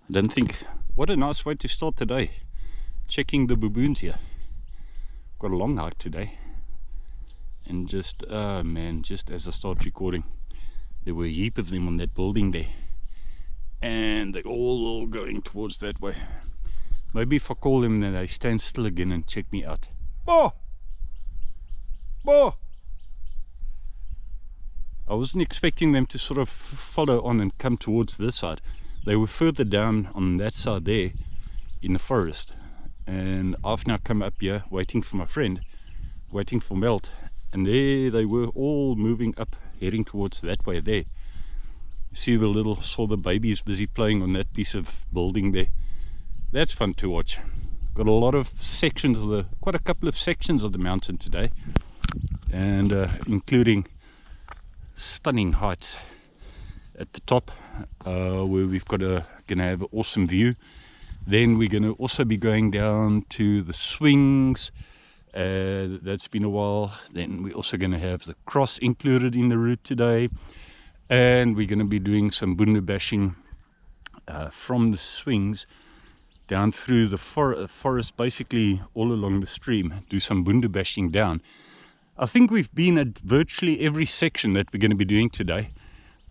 Then think, what a nice way to start today. Checking the baboons here. Got a long hike today. And just, oh man, just as I start recording, there were a heap of them on that building there. And they're all going towards that way. Maybe if I call them, then they stand still again and check me out. Oh! Oh! I wasn't expecting them to sort of follow on and come towards this side. They were further down on that side there in the forest. And I've now come up here waiting for my friend, waiting for Melt. And there they were all moving up, heading towards that way there. You see saw the babies busy playing on that piece of building there. That's fun to watch. Got a lot of sections quite a couple of sections of the mountain today. And including stunning heights at the top, where we've got gonna have an awesome view. Then we're gonna also be going down to the swings. That's been a while. Then we're also gonna have the cross included in the route today, and we're gonna be doing some boonda bashing from the swings down through the forest, basically all along the stream. Do some boonda bashing down. I think we've been at virtually every section that we're going to be doing today,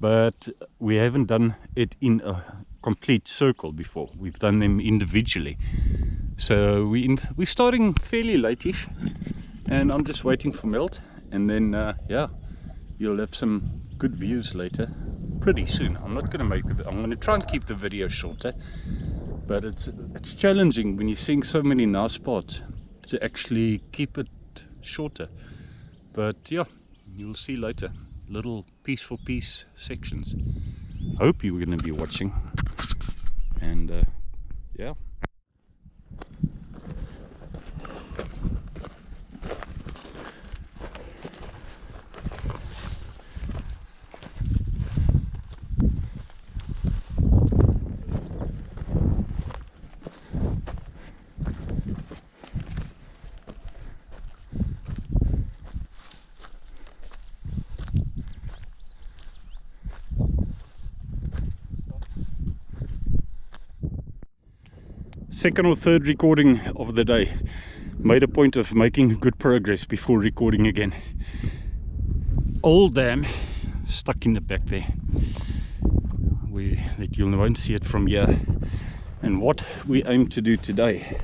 but we haven't done it in a complete circle before. We've done them individually. So we're starting fairly late-ish, and I'm just waiting for Melt, and then yeah, you'll have some good views later, pretty soon. I'm going to try and keep the video shorter, but it's challenging when you're seeing so many nice spots to actually keep it shorter. But yeah, you'll see later, little peaceful piece sections. Hope you're going to be watching, and yeah. Second or third recording of the day. Made a point of making good progress before recording again. Old dam stuck in the back there. You won't see it from here. And what we aim to do today,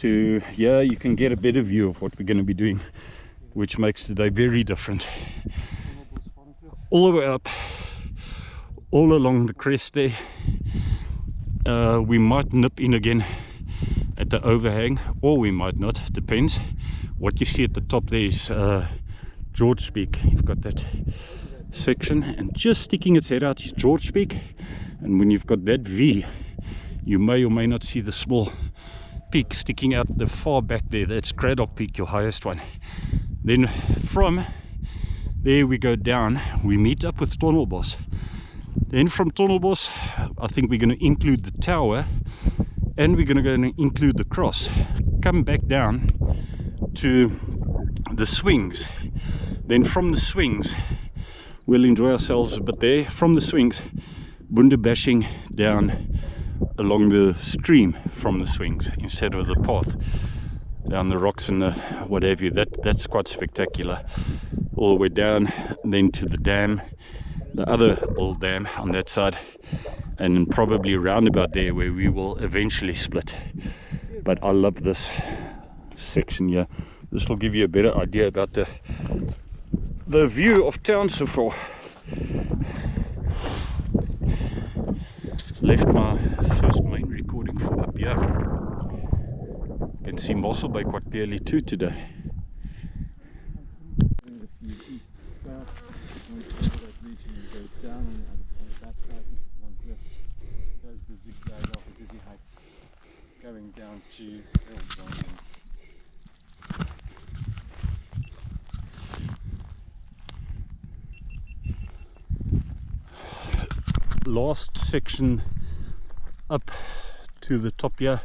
you can get a better view of what we're going to be doing, which makes today very different. All the way up, all along the crest there. We might nip in again at the overhang, or we might not, depends. What you see at the top there is George Peak. You've got that section, and just sticking its head out is George Peak. And when you've got that V, you may or may not see the small peak sticking out the far back there. That's Craddock Peak, your highest one. Then from there we go down, we meet up with Tonelbos. Then from Tonelbos, I think we're going to include the tower, and we're going to include the cross. Come back down to the swings. Then from the swings, we'll enjoy ourselves a bit there. From the swings, boonda bashing down along the stream from the swings instead of the path down the rocks and the what have you. That's quite spectacular. All the way down, then to the dam. The other old dam on that side, and then probably around about there where we will eventually split. But I love this section here. This will give you a better idea about the view of town so far. Left my first main recording for up here. You can see Mossel Bay quite clearly too today. Going down to last section up to the top here.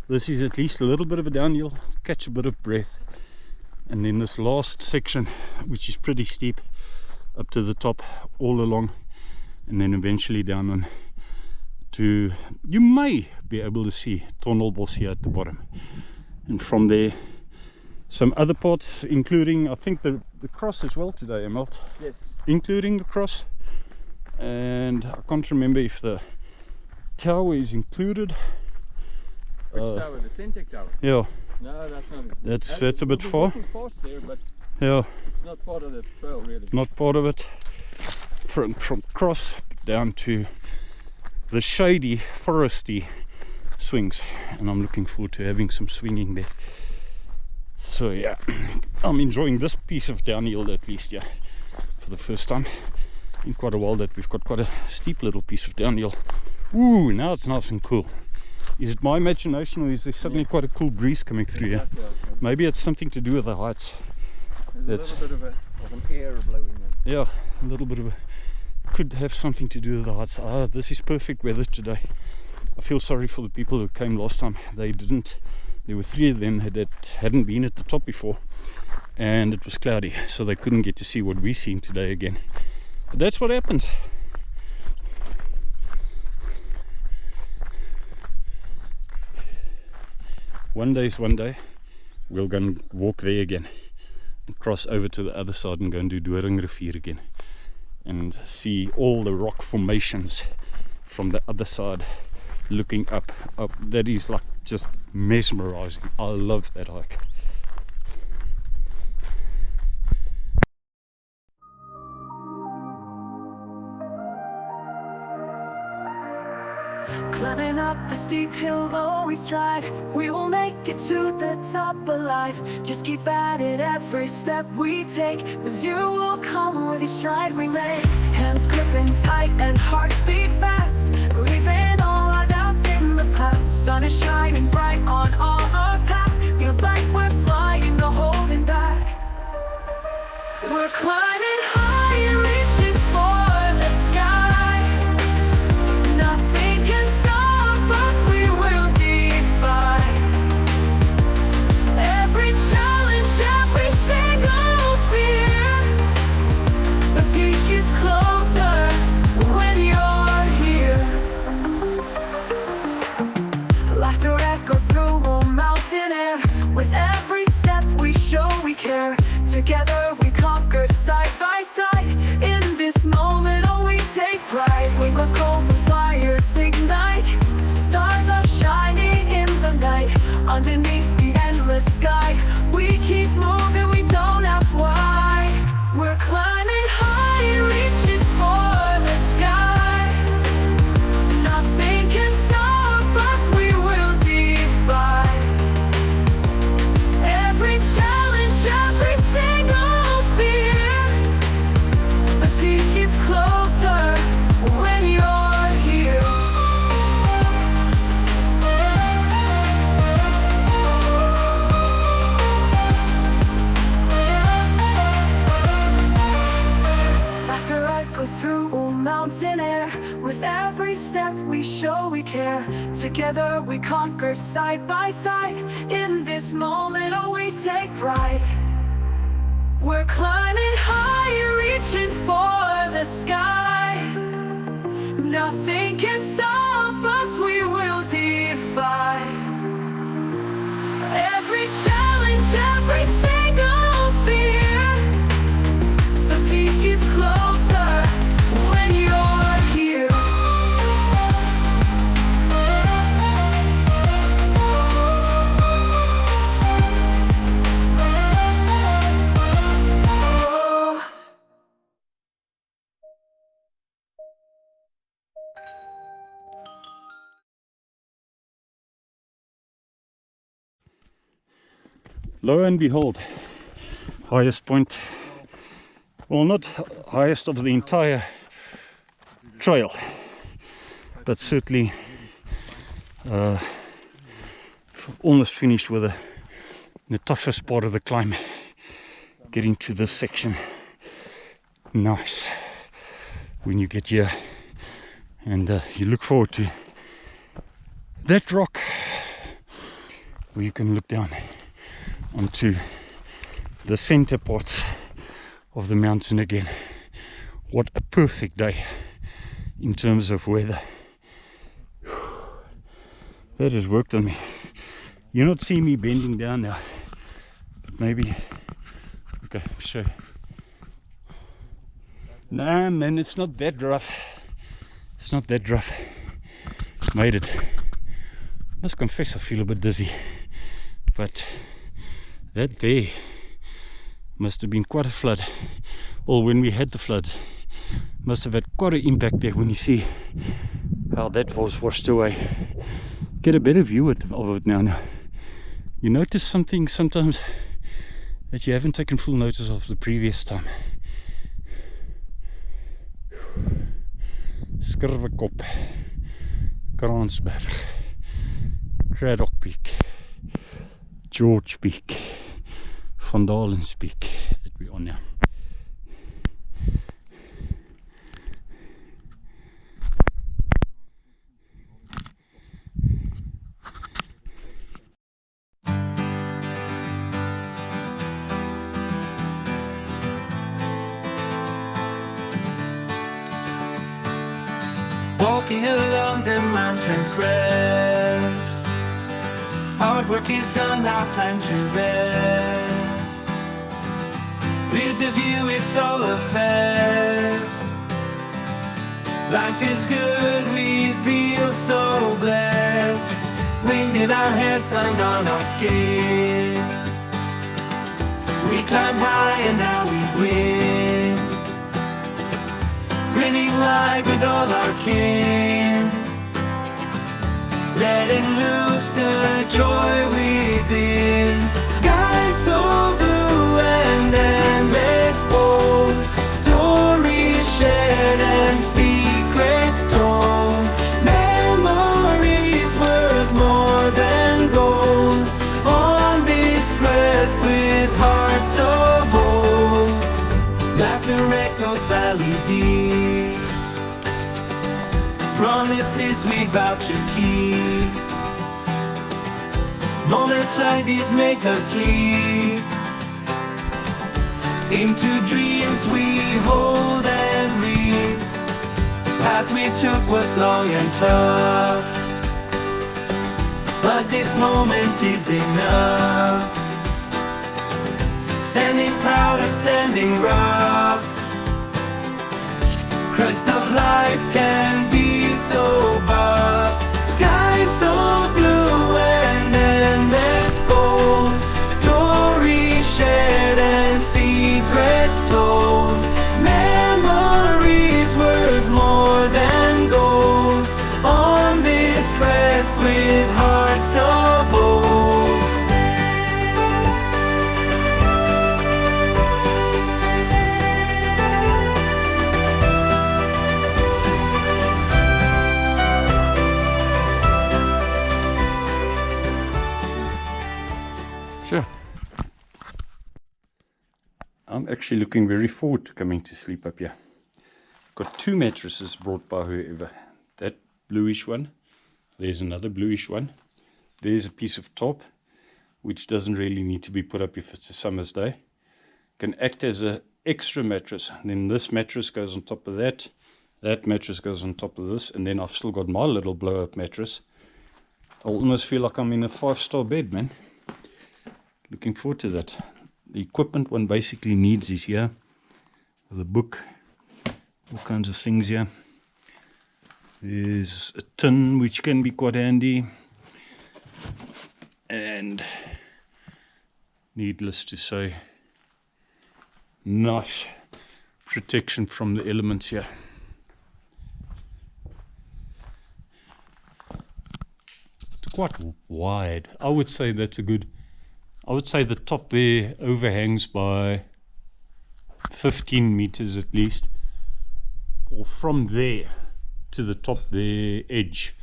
This is at least a little bit of a downhill, catch a bit of breath, and then this last section, which is pretty steep, up to the top all along, and then eventually down on to, you may be able to see Tondelbos here at the bottom, and from there some other parts, including I think the cross as well today, Emelt. Yes. Including the cross, and I can't remember if the tower is included. Which tower? The Centec tower? Yeah. No, that's not it. That's a bit far. Past there, but Yeah. it's not part of the trail really. Not part of it. From cross down to the shady, foresty swings, and I'm looking forward to having some swinging there. So yeah, I'm enjoying this piece of downhill at least, yeah, for the first time in quite a while that we've got quite a steep little piece of downhill. Ooh, now it's nice and cool. Is it my imagination, or is there suddenly quite a cool breeze coming through here? Maybe it's something to do with the heights. There's a little bit of an air blowing in. Yeah, a little bit of a, could have something to do with the heights. Ah, this is perfect weather today. I feel sorry for the people who came last time. They didn't. There were 3 of them that hadn't been at the top before, and it was cloudy, so they couldn't get to see what we're seeing today again. But that's what happens. One day's one day. We'll go and walk there again, and cross over to the other side and go and do Doringrivier again, and see all the rock formations from the other side looking up. That is like just mesmerizing. I love that hike. Climbing up the steep hill, always strive. We will make it to the top alive. Just keep at it every step we take. The view will come with each stride we make. Hands gripping tight and hearts beat fast, leaving all our doubts in the past. Sun is shining bright on all our path. Feels like we're flying, no holding back. We're climbing high, reaching for the sky. Nothing can stop us, we will defy every challenge, every single fear. The peak is closer when you're here. Laughter echoes through a mountain air. With every step we show we care. Together we conquer side by side. In this moment oh we take pride. Wings cold with fires ignite. Stars are shining in the night. Underneath the endless sky we keep moving, we don't ask why. We're climbing high, reaching for the sky. Nothing can stop us, we will defy every challenge, every single fear. The peak is closer when you're here. Laughter echoes through a mountain air. With every step we show we care. Together we conquer side by side. In this moment oh we take pride. We're climbing high, reaching for the sky. Nothing can stop us, we will defy every challenge, every single fear. The peak is closer when you're here. Lo and behold, highest point, well, not highest of the entire trail, but certainly almost finished with the toughest part of the climb, getting to this section. Nice when you get here, and you look forward to that rock where you can look down onto the center parts of the mountain again. What a perfect day in terms of weather. That has worked on me. You're not seeing me bending down now, but maybe. Okay, show. Nah, man, it's not that rough. It's not that rough. Made it. Must confess, I feel a bit dizzy, but that there must have been quite a flood. Well, when we had the floods, must have had quite an impact there. When you see how that was washed away, get a better view of it now. You notice something sometimes that you haven't taken full notice of the previous time. Skurvekop, Kransberg, Craddock Peak, George Peak, Van Dalen's Peak that we're on now. Walking along the mountain crest, hard work is done, now time to rest. With the view it's all a fest. Life is good, we feel so blessed. Wind in our hair, sun on our skin. We climb high and now we win. Grinning live with all our kin, letting loose the joy within. Sky so blue and endless bold, stories shared and secrets told. Memories worth more than gold, on this crest with hearts of old. Laughter echoes valley deep, promises we vow to keep. Moments like these make us leap into dreams we hold and reap. Path we took was long and tough, but this moment is enough. Standing proud and standing rough, crest of life can be so buff. Sky so blue and endless gold, stories shared and secrets told. Memories worth more than gold, on this crest with hearts of old. Sure. I'm actually looking very forward to coming to sleep up here. Got two mattresses brought by whoever. That bluish one, there's another bluish one. There's a piece of top which doesn't really need to be put up if it's a summer's day. Can act as an extra mattress. And then this mattress goes on top of that. That mattress goes on top of this, and then I've still got my little blow-up mattress. I almost feel like I'm in a 5-star bed, man. Looking forward to that. The equipment one basically needs is here, with a book, all kinds of things here. There's a tin which can be quite handy, and needless to say, nice protection from the elements here. It's quite wide. I would say that's a good, I would say the top there overhangs by 15 meters at least, or from there to the top there edge,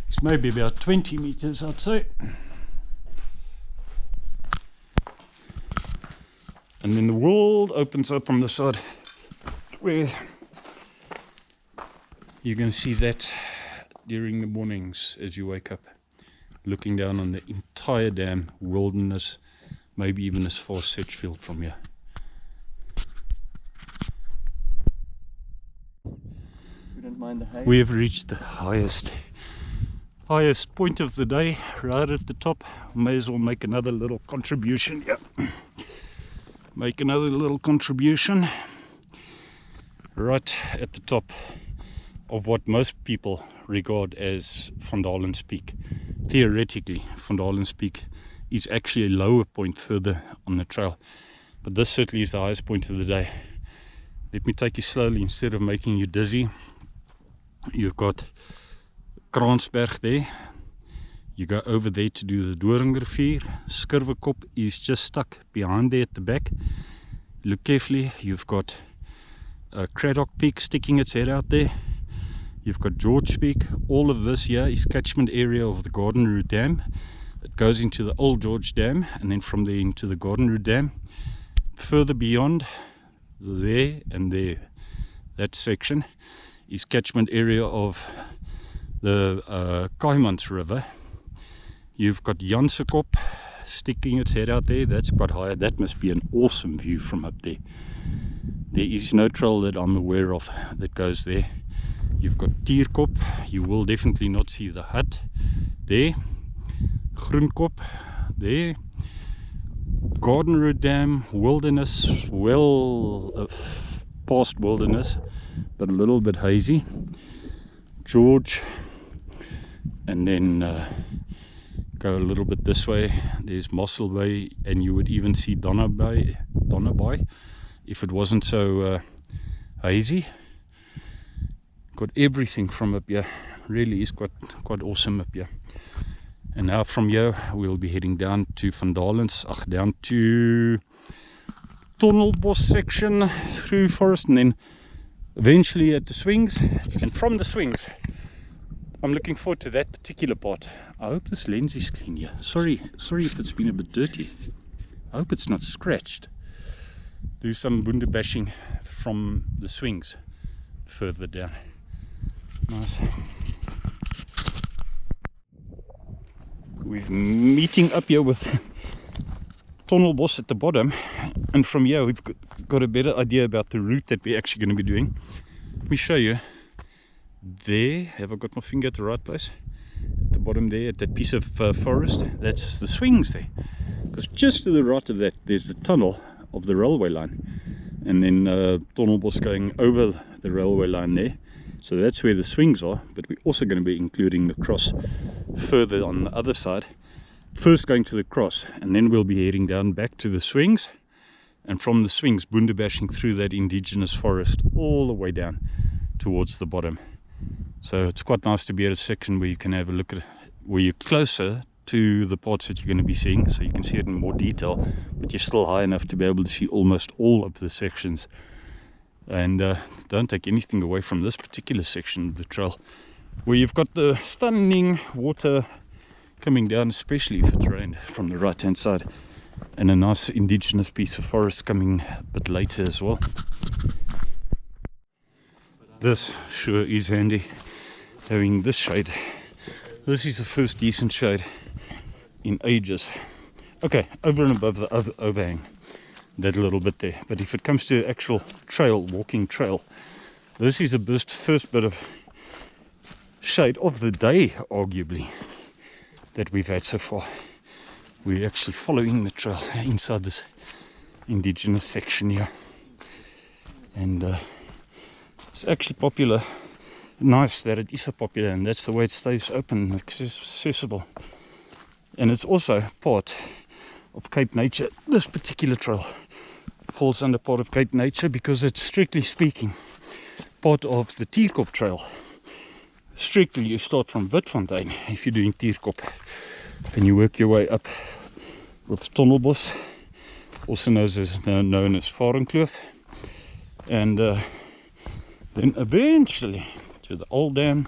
it's maybe about 20 meters, I'd say. And then the world opens up on the side where you're going to see that during the mornings as you wake up, looking down on the entire dam, wilderness, maybe even as far as Sedgefield from here. We don't mind the hay. We have reached the highest Highest point of the day, right at the top. May as well make another little contribution. Yeah, make another little contribution right at the top of what most people regard as Van Dalen's Peak. Theoretically, Van Dalen's Peak is actually a lower point further on the trail, but this certainly is the highest point of the day. Let me take you slowly instead of making you dizzy. You've got Kransberg there. You go over there to do the Doringrivier. Skirvekop is just stuck behind there at the back. Look carefully, you've got Craddock Peak sticking its head out there. You've got George Peak. All of this here is catchment area of the Garden Route Dam. It goes into the Old George Dam and then from there into the Garden Route Dam. Further beyond there and there, that section is catchment area of the Kaimans River. You've got Jansekop sticking its head out there. That's quite high. That must be an awesome view from up there. There is no trail that I'm aware of that goes there. You've got Tierkop. You will definitely not see the hut there. Groenkop there. Garden Route Dam, Wilderness, well past Wilderness, but a little bit hazy. George, and then go a little bit this way. There's Mossel Bay, and you would even see Donnaby if it wasn't so hazy. Got everything from up here. Really is quite awesome up here. And now from here we'll be heading down to Van Dalen's, down to Tunnelbos section through forest, and then eventually at the swings. And from the swings, I'm looking forward to that particular part. I hope this lens is clean here. Sorry if it's been a bit dirty. I hope it's not scratched. Do some boonde bashing from the swings further down. Nice. We're meeting up here with Tunnelbos at the bottom, and from here we've got a better idea about the route that we're actually going to be doing. Let me show you. There, have I got my finger at the right place? At the bottom there, at that piece of forest, that's the swings there. Because just to the right of that, there's the tunnel of the railway line, and then Tunnelbos going over the railway line there. So that's where the swings are, but we're also going to be including the cross further on the other side. First going to the cross, and then we'll be heading down back to the swings, and from the swings boonde bashing through that indigenous forest all the way down towards the bottom. So it's quite nice to be at a section where you can have a look at it, where you're closer to the parts that you're going to be seeing, so you can see it in more detail, but you're still high enough to be able to see almost all of the sections. And don't take anything away from this particular section of the trail, where you've got the stunning water coming down, especially if it's rained, from the right hand side, and a nice indigenous piece of forest coming a bit later as well. This sure is handy, having this shade. This is the first decent shade in ages. Okay, over and above the overhang, that little bit there. But if it comes to actual trail, walking trail, this is the first bit of shade of the day, arguably, that we've had so far. We're actually following the trail inside this indigenous section here, and it's actually popular. Nice that it is so popular, and that's the way it stays open and accessible. And it's also part of Cape Nature. This particular trail falls under part of Cape Nature because it's, strictly speaking, part of the Tierkop trail. Strictly, you start from Witfontein if you're doing Tierkop, and you work your way up with Tunnelbos, also known as Varenkloof, and then eventually to the Old Dam,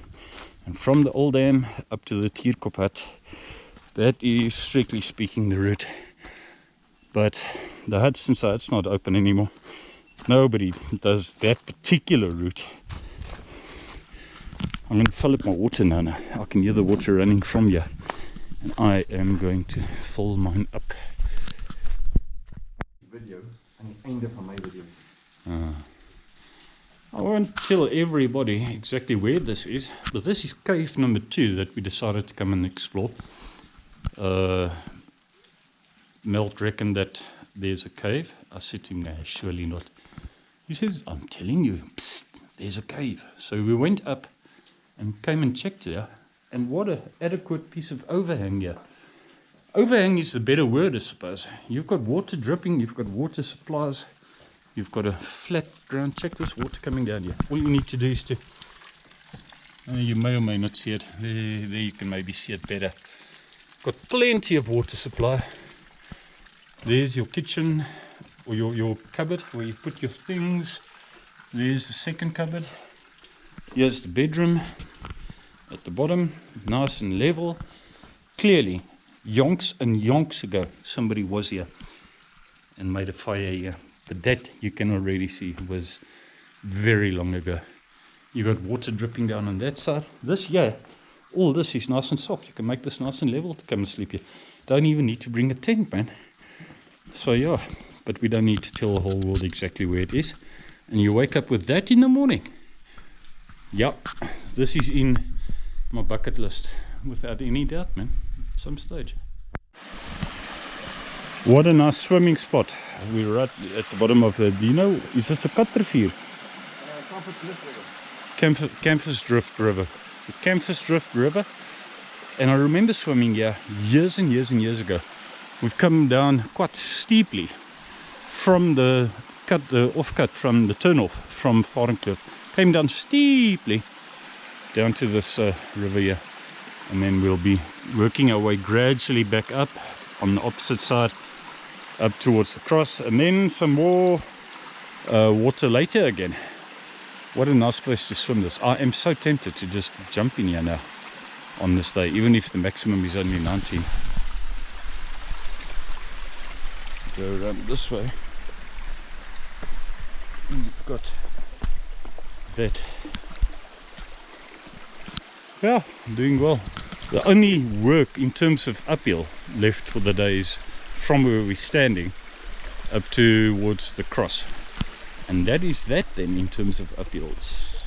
and from the Old Dam up to the Tierkop hut. That is, strictly speaking, the route. But the huts inside, it's not open anymore. Nobody does that particular route. I'm going to fill up my water now. I can hear the water running from here, and I am going to fill mine up. Video aan die einde van my video. I won't tell everybody exactly where this is, but this is cave number 2 that we decided to come and explore. Melt reckoned that there's a cave. I said to him, no, surely not. He says, I'm telling you, psst, there's a cave. So we went up and came and checked there, and what an adequate piece of overhang here. Overhang is the better word, I suppose. You've got water dripping, you've got water supplies, you've got a flat ground. Check this water coming down here. All you need to do is to, you may or may not see it, there you can maybe see it better. Got plenty of water supply. There's your kitchen, or your cupboard where you put your things. There's the second cupboard. Here's the bedroom at the bottom, nice and level. Clearly, yonks and yonks ago, somebody was here and made a fire here. But that, you can already see, was very long ago. You got water dripping down on that side. This here, all this is nice and soft. You can make this nice and level to come and sleep here. Don't even need to bring a tent, man. So yeah, but we don't need to tell the whole world exactly where it is. And you wake up with that in the morning. Yep, this is in my bucket list, without any doubt, man, at some stage. What a nice swimming spot. We're right at the bottom of the, do you know, is this a Katrivier? Campus Drift River. The Campus Drift River. And I remember swimming here years and years and years ago. We've come down quite steeply from the offcut from the turn-off from Varenkloof. Came down steeply down to this river here, and then we'll be working our way gradually back up on the opposite side up towards the cross, and then some more water later again. What a nice place to swim this. I am so tempted to just jump in here now on this day, even if the maximum is only 19. Go around this way. You've got that. Yeah, doing well. The only work in terms of uphill left for the day is from where we're standing up towards the cross. And that is that then in terms of uphills.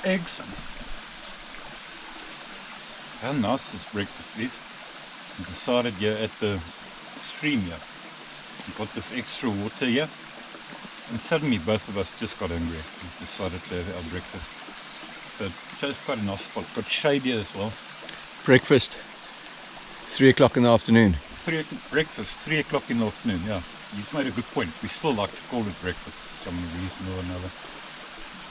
Eggs. How nice this breakfast is. We decided here at the stream here, we got this extra water here, and suddenly both of us just got hungry. We decided to have our breakfast. So it chose quite a nice spot. Got shade here as well. Breakfast, 3 o'clock in the afternoon. Breakfast, 3 o'clock in the afternoon, yeah. He's made a good point. We still like to call it breakfast for some reason or another.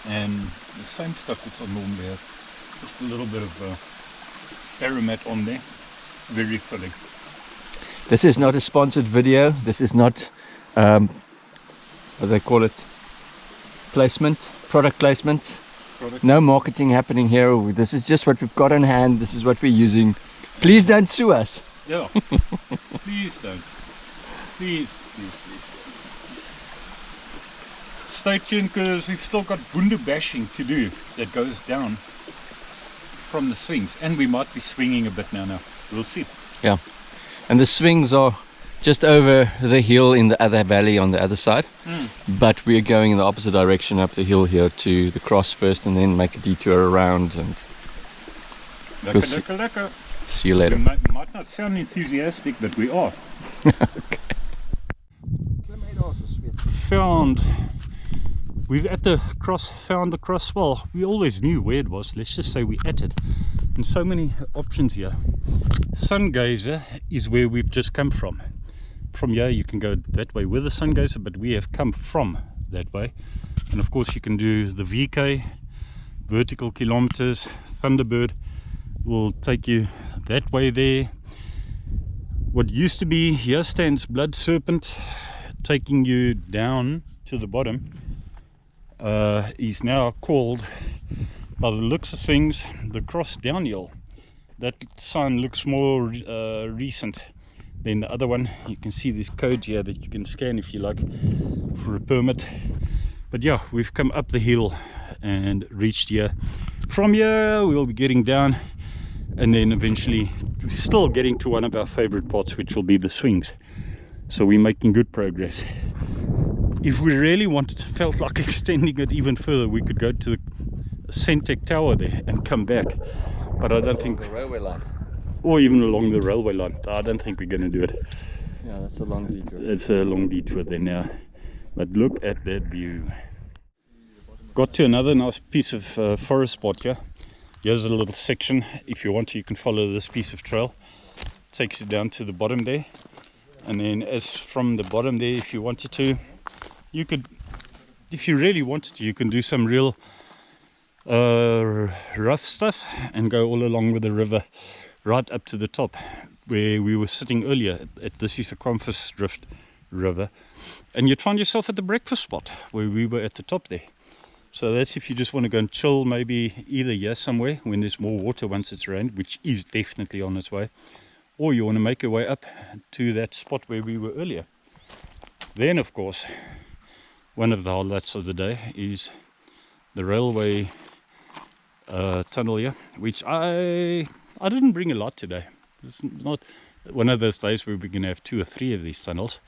And the same stuff is on normally here. Just a little bit of aromat on there. Very filling. This is not a sponsored video. This is not, what do they call it? Placement, product placement. No marketing happening here. This is just what we've got on hand. This is what we're using. Please don't sue us. Yeah. Please don't. Please, please, please. Stay tuned, because we've still got boonda bashing to do that goes down from the swings, and we might be swinging a bit now. We'll see. Yeah, and the swings are just over the hill in the other valley on the other side, but we are going in the opposite direction up the hill here to the cross first, and then make a detour around, and we'll see you later. We might not sound enthusiastic, but we are. Okay. We've at the cross, found the cross. Well, we always knew where it was. Let's just say we at it. And so many options here. Sungazer is where we've just come from. From here you can go that way with the Sungazer, but we have come from that way. And of course you can do the VK, vertical kilometers. Thunderbird will take you that way there. What used to be, here stands Blood Serpent, taking you down to the bottom. Is now called, by the looks of things, the Cross Downhill. That sign looks more recent than the other one. You can see this code here that you can scan if you like for a permit. But yeah, we've come up the hill and reached here. From here we'll be getting down, and then eventually still getting to one of our favorite parts, which will be the swings. So we're making good progress. If we really felt like extending it even further, we could go to the Centec Tower there and come back, but I don't think the railway line, or even along the railway line. I don't think we're going to do it. yeah, that's a long detour. It's a long detour there now, but look at that view. Got to another nice piece of forest spot here. Here's a little section. If you want to, you can follow this piece of trail. Takes you down to the bottom there, and then as from the bottom there, if you wanted to, you could, if you really wanted to, you can do some real rough stuff and go all along with the river right up to the top where we were sitting earlier at this is the Compass Drift River, and you'd find yourself at the breakfast spot where we were at the top there. So that's if you just want to go and chill, maybe either here somewhere when there's more water once it's rained, which is definitely on its way, or you want to make your way up to that spot where we were earlier. Then of course one of the highlights of the day is the railway tunnel here, which I didn't bring a lot today. It's not one of those days where we're going to have 2 or 3 of these tunnels.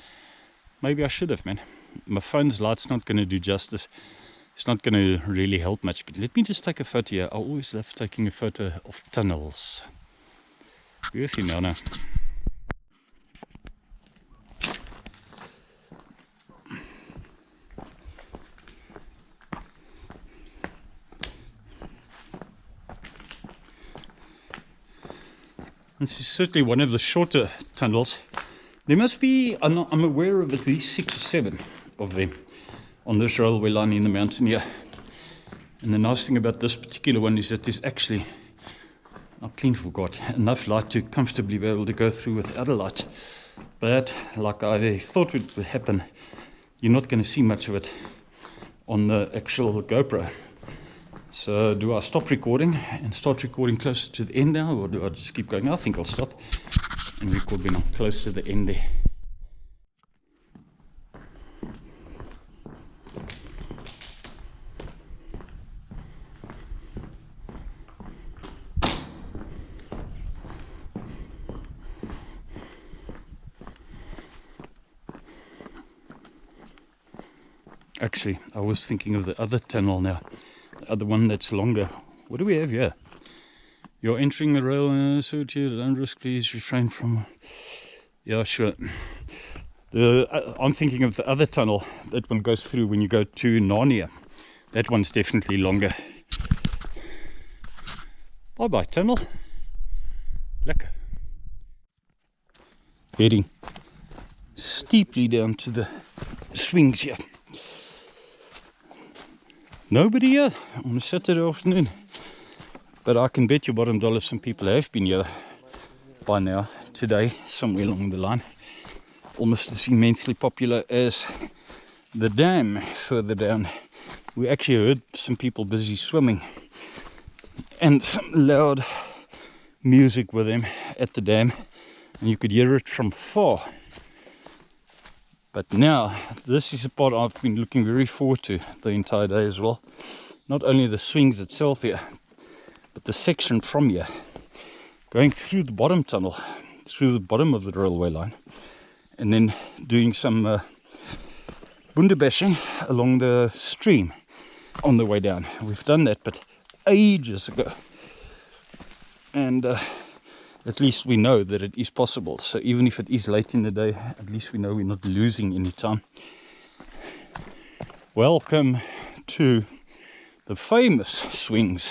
Maybe I should have, man. My phone's light's not going to do justice. It's not going to really help much, but let me just take a photo here. I always love taking a photo of tunnels. Be with you now. This is certainly one of the shorter tunnels. There must be, I'm aware of at least 6 or 7 of them on this railway line in the mountain here. And the nice thing about this particular one is that there's actually, I clean forgot, enough light to comfortably be able to go through without a light. But like I thought would happen, you're not going to see much of it on the actual GoPro. So do I stop recording and start recording close to the end now, or do I just keep going? I think I'll stop and record when I'm close to the end there. Actually, I was thinking of the other tunnel now. The other one that's longer. What do we have here? You're entering the rail, so don't risk, please refrain from. Yeah, sure. I'm thinking of the other tunnel. That one goes through when you go to Narnia. That one's definitely longer. Bye bye, tunnel. Lekker. Heading steeply down to the swings here. Nobody here on a Saturday afternoon, but I can bet you bottom dollar some people have been here by now, today, somewhere along the line. Almost as immensely popular as the dam further down. We actually heard some people busy swimming and some loud music with them at the dam, and you could hear it from far. But now, this is the part I've been looking very forward to the entire day as well. Not only the swings itself here, but the section from here, going through the bottom tunnel, through the bottom of the railway line, and then doing some bundebashing along the stream on the way down. We've done that, but ages ago. And at least we know that it is possible. So even if it is late in the day, at least we know we're not losing any time. Welcome to the famous swings.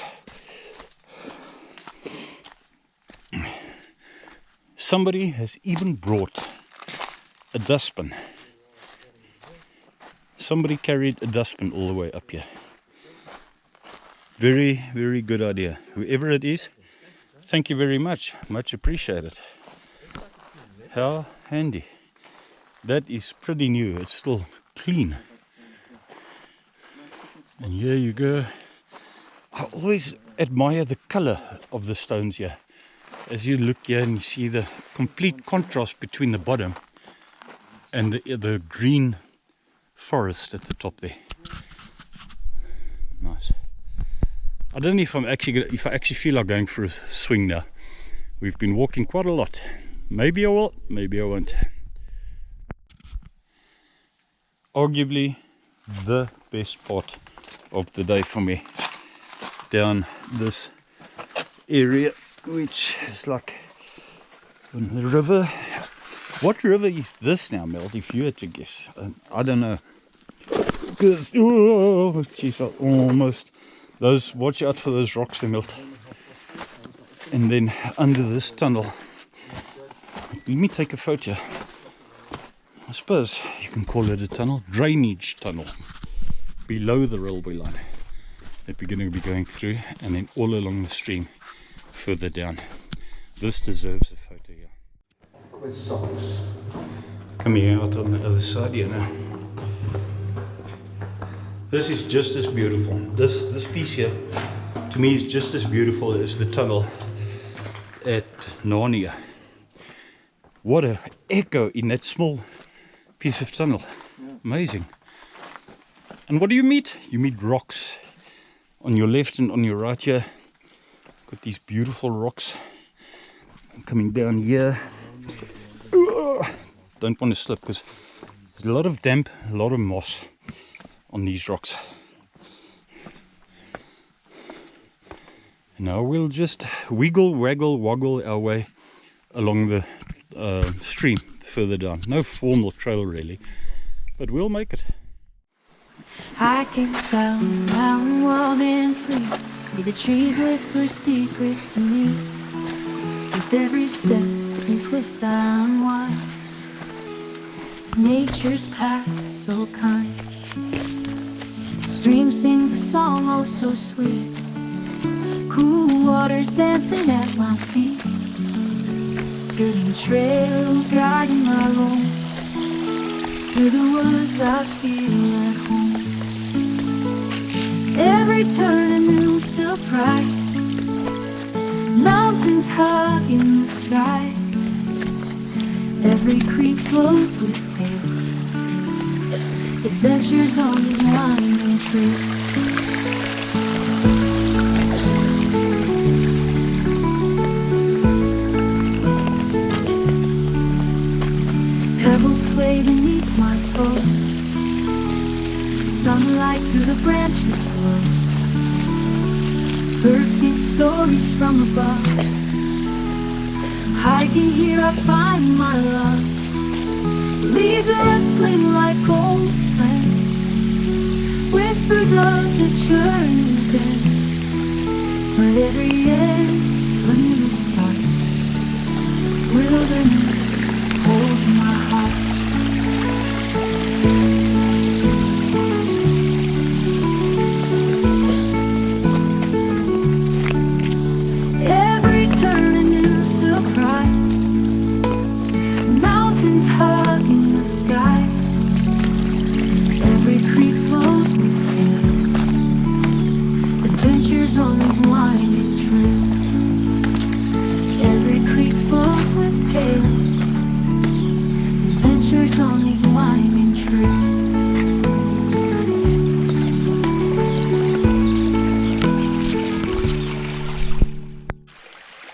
Somebody has even brought a dustbin. Somebody carried a dustbin all the way up here. Very, very good idea. Whoever it is, thank you very much. Much appreciated. How handy. That is pretty new. It's still clean. And here you go. I always admire the color of the stones here. As you look here and you see the complete contrast between the bottom and the green forest at the top there. Nice. I don't know if if I actually feel like going for a swing now. We've been walking quite a lot. Maybe I will, maybe I won't. Arguably the best part of the day for me, down this area, which is like on the river. What river is this now, Mel, if you had to guess? I don't know. Because, oh, jeez, almost. Those, watch out for those rocks, Melt. And then under this tunnel, let me take a photo. I suppose you can call it a tunnel, drainage tunnel, below the railway line that we're going to be going through, and then all along the stream further down. This deserves a photo here. Coming out on the other side here now. This is just as beautiful. This piece here, to me, is just as beautiful as the tunnel at Narnia. What a echo in that small piece of tunnel. Amazing. And what do you meet? You meet rocks on your left and on your right here. Got these beautiful rocks coming down here. Don't want to slip because there's a lot of damp, a lot of moss on these rocks. Now we'll just wiggle, waggle, woggle our way along the stream further down. No formal trail really, but we'll make it. Hiking down the mountain, wild and free, where the trees whisper secrets to me. With every step and twist I unwind, nature's path so kind. The stream sings a song oh so sweet, cool waters dancing at my feet, turning trails guiding my roam. Through the woods I feel at home. Every turn a new surprise, mountains hugging the skies. Every creek flows with tales, adventures on these winding trails. Pebbles play beneath my toes, sunlight through the branches glows. Birds sing stories from above. Hiking here I find my love. Leaves are rustling like old friends, whispers of the journey's end. But every end a new start. Wilderness holds my heart. On these winding trails, every creek flows with tales. Adventures on these winding trails.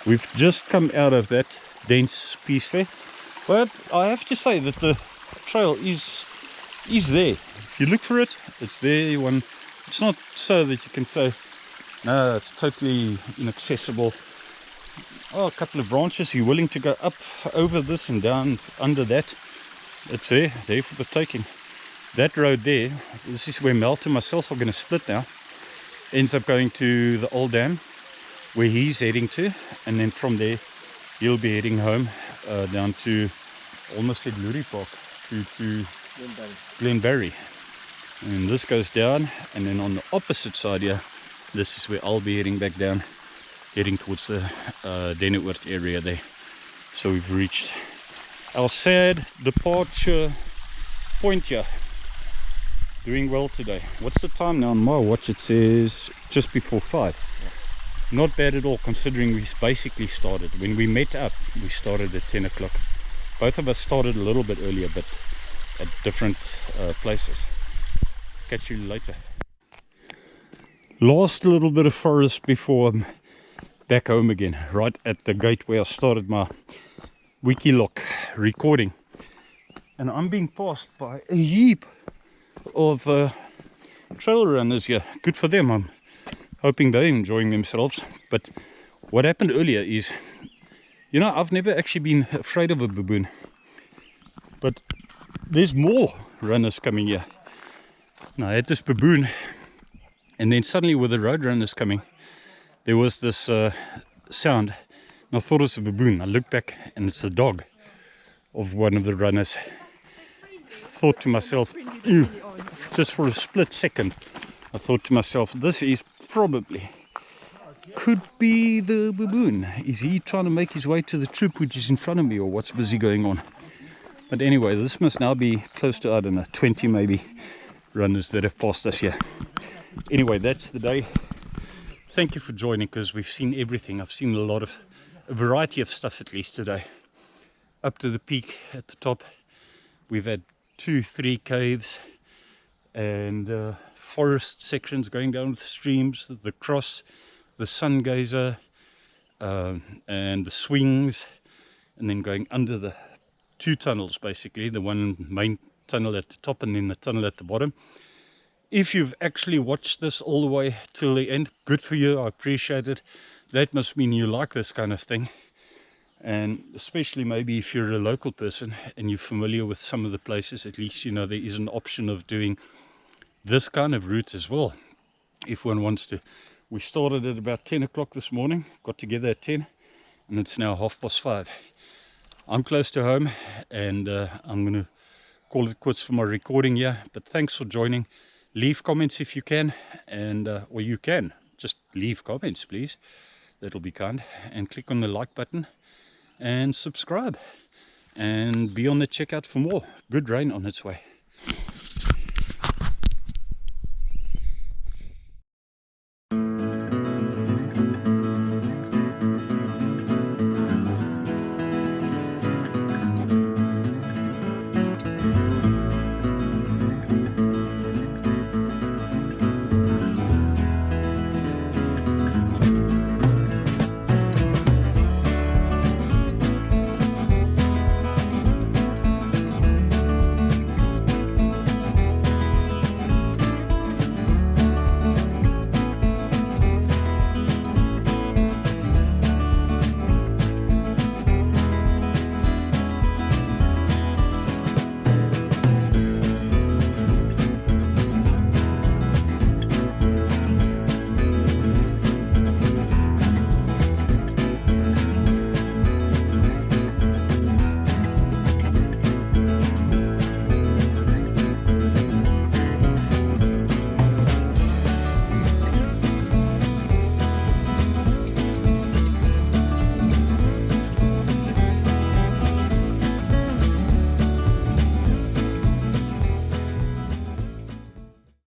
We've just come out of that dense piece there, but I have to say that the trail is there. If you look for it, it's there. It's not so that you can say, no, it's totally inaccessible. Oh, a couple of branches, you're willing to go up over this and down under that. It's there for the taking. That road there, this is where Mel and myself are going to split now. Ends up going to the old dam, where he's heading to. And then from there, he'll be heading home down to, almost said Lurie Park, to Glenbarry. And this goes down, and then on the opposite side here, this is where I'll be heading back down, heading towards the Denneoord area there. So we've reached our sad departure point here. Doing well today. What's the time now on my watch? It says just before 5. Not bad at all, considering we basically started. When we met up, we started at 10 o'clock. Both of us started a little bit earlier, but at different places. Catch you later. Last little bit of forest before I'm back home again, right at the gate where I started my Wikiloc recording. And I'm being passed by a heap of trail runners here. Good for them. I'm hoping they're enjoying themselves. But what happened earlier is, you know, I've never actually been afraid of a baboon, but there's more runners coming here. And I had this baboon, and then suddenly with the road runners coming, there was this sound, and I thought it was a baboon. I looked back and it's the dog of one of the runners. Thought to myself, ew, just for a split second, I thought to myself, this is probably, could be the baboon. Is he trying to make his way to the troop which is in front of me, or what's busy going on? But anyway, this must now be close to, I don't know, 20 maybe runners that have passed us here. Anyway, that's the day. Thank you for joining, because we've seen everything. I've seen a variety of stuff at least today. Up to the peak at the top, we've had 2-3 caves and forest sections going down with streams, the cross, the Sungazer, and the swings, and then going under the 2 tunnels basically, the one main tunnel at the top and then the tunnel at the bottom. If you've actually watched this all the way till the end, good for you, I appreciate it. That must mean you like this kind of thing, and especially maybe if you're a local person and you're familiar with some of the places, at least you know there is an option of doing this kind of route as well if one wants to. We started at about 10 o'clock this morning, got together at 10, and it's now 5:30. I'm close to home, and I'm going to call it quits for my recording here. But thanks for joining. Leave comments if you can, and or you can just leave comments, please. That'll be kind. And click on the like button and subscribe, and be on the checkout for more. Good rain on its way.